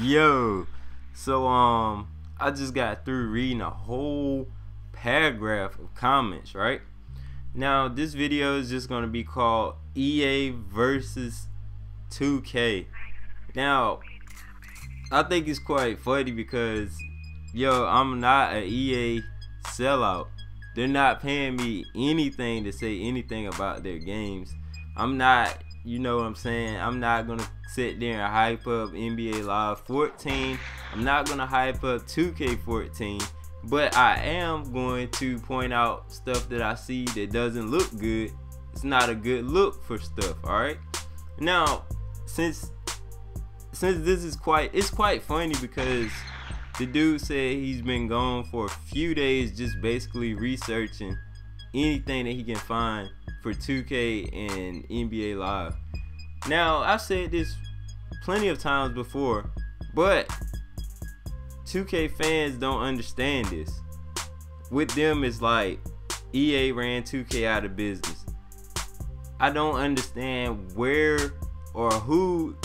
Yo, so I just got through reading a whole paragraph of comments, right? Now this video is just gonna be called EA versus 2K. Now I think it's quite funny because I'm not an EA sellout. They're not paying me anything to say anything about their games. I'm not, you know what I'm saying, I'm not gonna sit there and hype up NBA Live 14. I'm not gonna hype up 2K14, but I am going to point out stuff that I see that doesn't look good. It's not a good look for stuff. All right, now since this is quite funny because the dude said he's been gone for a few days just basically researching anything that he can find for 2K and NBA Live. Now, I've said this plenty of times before, but 2K fans don't understand this. With them, it's like EA ran 2K out of business. I don't understand where or who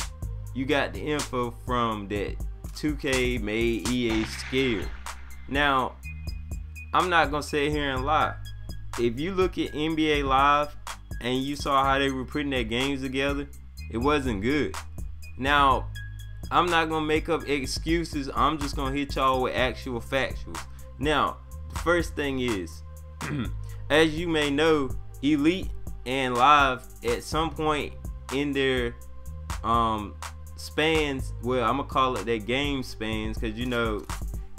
you got the info from that 2K made EA scared. Now, I'm not gonna sit here and lie. If you look at NBA Live and you saw how they were putting their games together, it wasn't good. Now, I'm not gonna make up excuses. I'm just gonna hit y'all with actual factuals. Now, the first thing is, as you may know, Elite and Live at some point in their spans, well, I'm gonna call it their game spans, because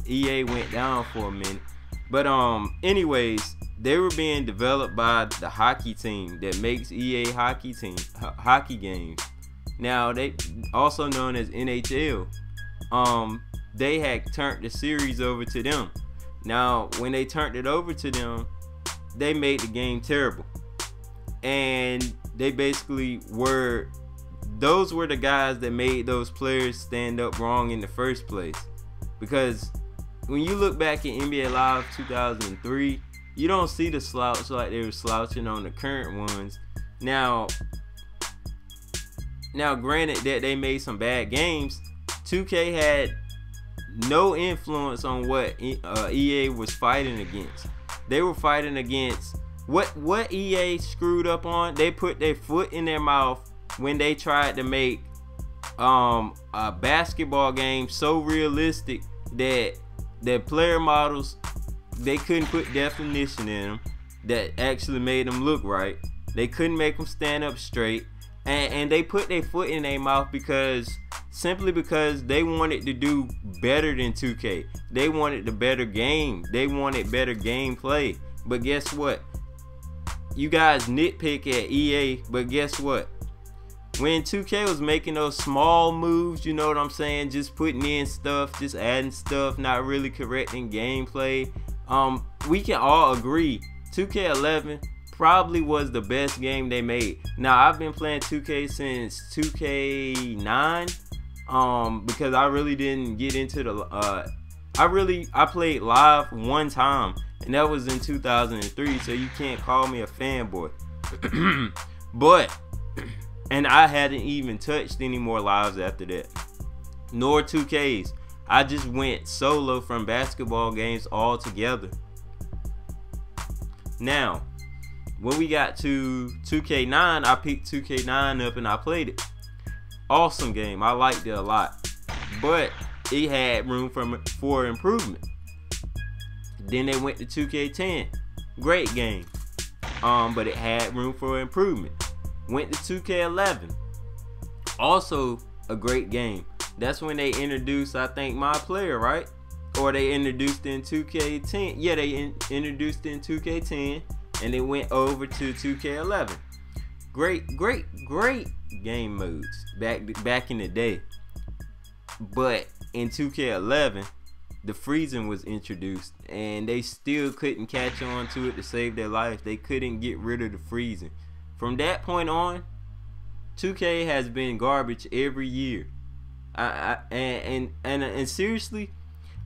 EA went down for a minute. But anyways, they were being developed by the hockey team that makes EA hockey games. Now, they also known as NHL. They had turned the series over to them. Now, when they turned it over to them, they made the game terrible. And they basically those were the guys that made those players stand up wrong in the first place. Because when you look back at NBA Live 2003, you don't see the slouch like they were slouching on the current ones. Now granted that they made some bad games, 2K had no influence on what EA was fighting against. They were fighting against what EA screwed up on. They put their foot in their mouth when they tried to make a basketball game so realistic that their player models, they couldn't put definition in them that actually made them look right. They couldn't make them stand up straight, and they put their foot in their mouth simply because they wanted to do better than 2K. They wanted the better game. They wanted better gameplay. But guess what? You guys nitpick at EA, but guess what? When 2K was making those small moves, you know what I'm saying, just putting in stuff, just adding stuff, not really correcting gameplay, we can all agree 2K11 probably was the best game they made. Now, I've been playing 2K since 2K9, because I really didn't get into the I played Live one time, and that was in 2003, so you can't call me a fanboy. And I hadn't even touched any more Lives after that, nor 2Ks. I just went solo from basketball games altogether. Now, when we got to 2K9, I picked 2K9 up and I played it. Awesome game. I liked it a lot, but it had room for improvement. Then they went to 2K10. Great game, but it had room for improvement. Went to 2K11, also a great game. That's when they introduced, I think, My Player, right? Or they introduced in 2K10. Yeah, they introduced in 2K10, and it went over to 2K11. Great game modes back in the day. But in 2K11, the freezing was introduced, and they still couldn't catch on to it to save their life. They couldn't get rid of the freezing. From that point on, 2K has been garbage every year. And seriously,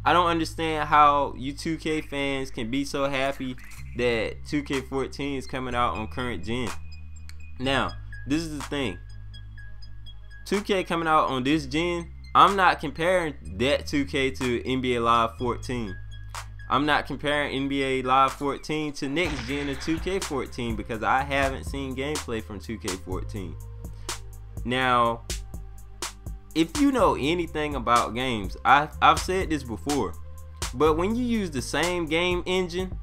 I don't understand how you 2K fans can be so happy that 2K14 is coming out on current gen. Now, this is the thing. 2K coming out on this gen I'm not comparing that 2K to NBA Live 14. I'm not comparing NBA Live 14 to next gen of 2K14 because I haven't seen gameplay from 2K14. Now, if you know anything about games, I've said this before, but when you use the same game engine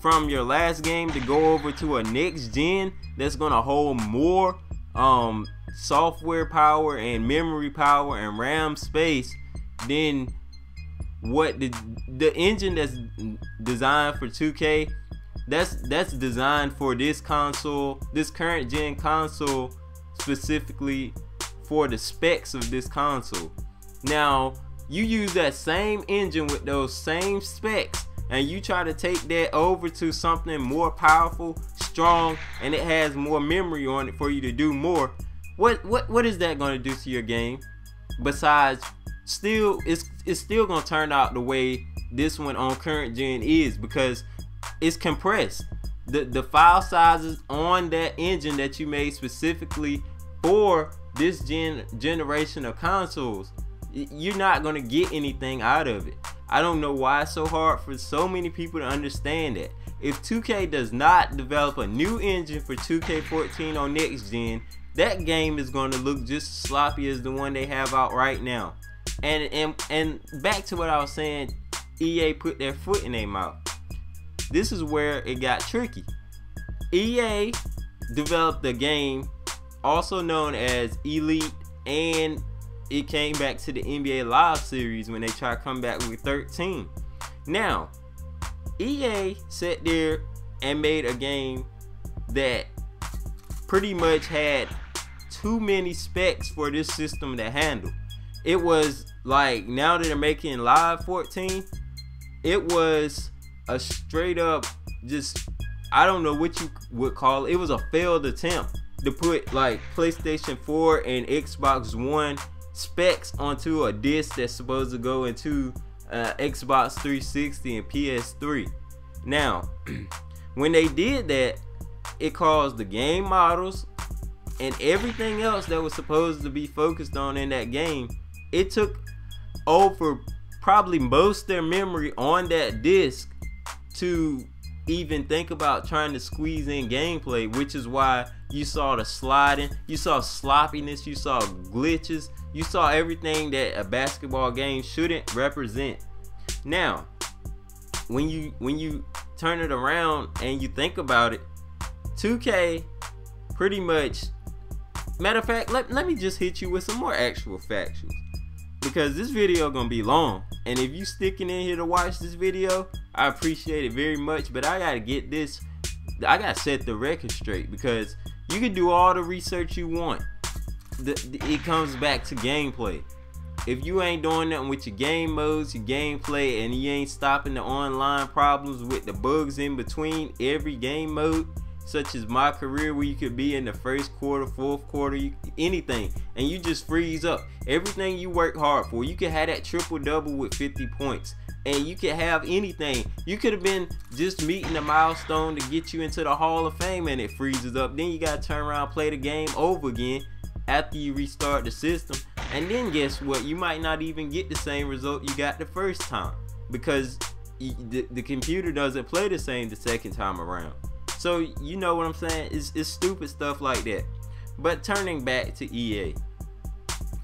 from your last game to go over to a next gen that's gonna hold more software power and memory power and RAM space than what the engine that's designed for 2K, that's designed for this console, this current gen console, specifically for the specs of this console. Now you use that same engine with those same specs and you try to take that over to something more powerful, strong, and it has more memory on it for you to do more. What is that going to do to your game? Besides, it's still going to turn out the way this one on current gen is, because it's compressed. The file sizes on that engine that you made specifically for this generation of consoles, you're not going to get anything out of it. I don't know why it's so hard for so many people to understand that. If 2K does not develop a new engine for 2K14 on next gen, that game is going to look just as sloppy as the one they have out right now. And back to what I was saying, EA put their foot in their mouth. This is where it got tricky. EA developed a game also known as Elite, and it came back to the NBA Live series when they tried to come back with 13. Now, EA sat there and made a game that pretty much had too many specs for this system to handle. It was like, now that they're making Live 14, it was a straight up, just, I don't know what you would call it. It was a failed attempt to put like PlayStation 4 and Xbox One specs onto a disc that's supposed to go into Xbox 360 and PS3. Now, when they did that, it caused the game models and everything else that was supposed to be focused on in that game, it took over probably most of their memory on that disc to even think about trying to squeeze in gameplay, which is why you saw the sliding, you saw sloppiness, you saw glitches, you saw everything that a basketball game shouldn't represent. Now, when you turn it around and you think about it, 2K pretty much, matter of fact, let me just hit you with some more actual factuals, because this video gonna be long, and if you sticking in here to watch this video, I appreciate it very much. But I gotta get this, I gotta set the record straight, because you can do all the research you want, it comes back to gameplay. If you ain't doing nothing with your game modes, your gameplay, and you ain't stopping the online problems with the bugs in between every game mode, such as my career, where you could be in the first quarter, fourth quarter, anything, and you just freeze up. Everything you work hard for, you could have that triple double with 50 points, and you could have anything. You could have been just meeting a milestone to get you into the Hall of Fame, and it freezes up. Then you gotta turn around, play the game over again after you restart the system, and then guess what? You might not even get the same result you got the first time, because the computer doesn't play the same the second time around. So you know what I'm saying? It's stupid stuff like that. But turning back to EA,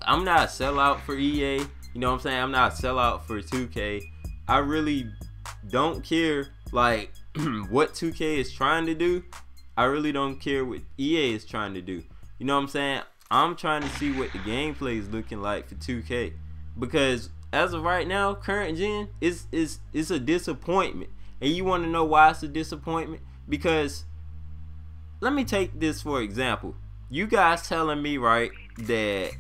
I'm not a sellout for EA. You know what I'm saying? I'm not a sellout for 2K. I really don't care like what 2K is trying to do. I really don't care what EA is trying to do. You know what I'm saying? I'm trying to see what the gameplay is looking like for 2K, because as of right now, current gen is a disappointment. And you want to know why it's a disappointment? Because let me take this for example. You guys telling me, right, that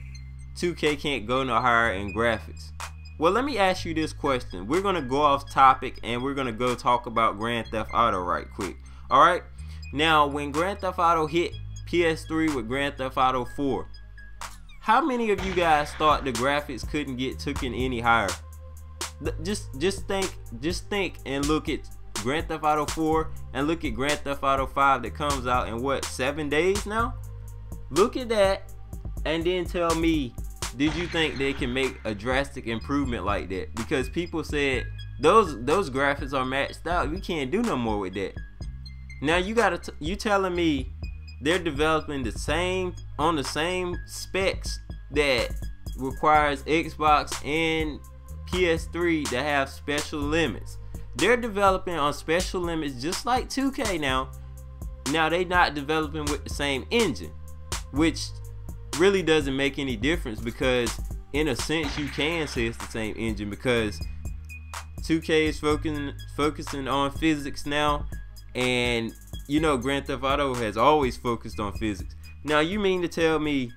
2K can't go no higher in graphics. Well, let me ask you this question. We're gonna go off topic and we're gonna go talk about Grand Theft Auto right quick. Alright, now when Grand Theft Auto hit PS3 with Grand Theft Auto 4, how many of you guys thought the graphics couldn't get taken any higher? Just think and look at Grand Theft Auto 4 and look at Grand Theft Auto 5 that comes out in what, 7 days now? Look at that and then tell me did you think they can make a drastic improvement like that? Because people said those graphics are maxed out. We can't do no more with that. Now you telling me they're developing the same specs that requires Xbox and PS3 that have special limits. They're developing on special limits just like 2K now. Now they not developing with the same engine, which really doesn't make any difference, because in a sense you can say it's the same engine, because 2K is focusing on physics now, and you know Grand Theft Auto has always focused on physics. Now you mean to tell me